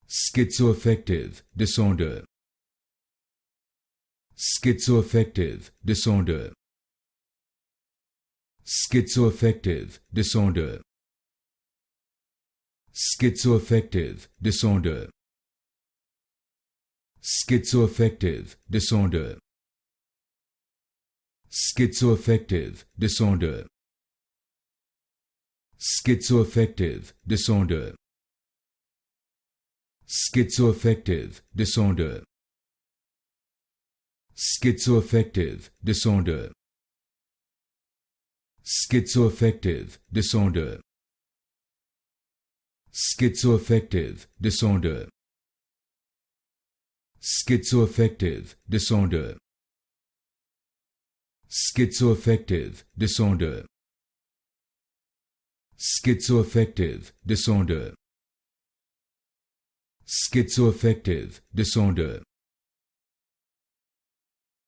Schizoaffective disorder. Schizoaffective disorder. Schizoaffective disorder. Schizoaffective disorder. Schizoaffective disorder. Schizoaffective disorder. Schizoaffective disorder. Schizoaffective disorder. Schizoaffective disorder. Schizoaffective disorder. Schizoaffective disorder. Schizoaffective disorder. Schizoaffective disorder. Schizoaffective disorder. Schizoaffective disorder.